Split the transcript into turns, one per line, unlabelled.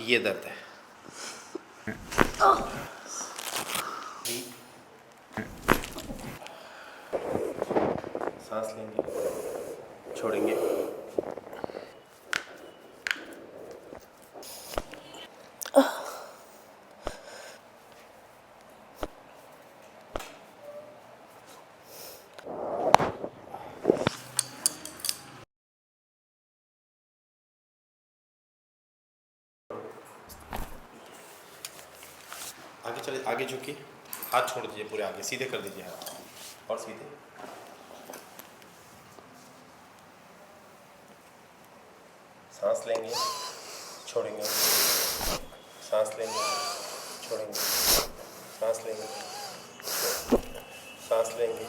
ये दर्द है। सांस लेंगे, छोड़ेंगे। आगे चले, आगे झुकिए, हाथ छोड़ दीजिए, पूरे आगे सीधे कर दीजिए हाथ, और सीधे। सांस लेंगे, छोड़ेंगे, सांस लेंगे, छोड़ेंगे, सांस लेंगे, सांस लेंगे,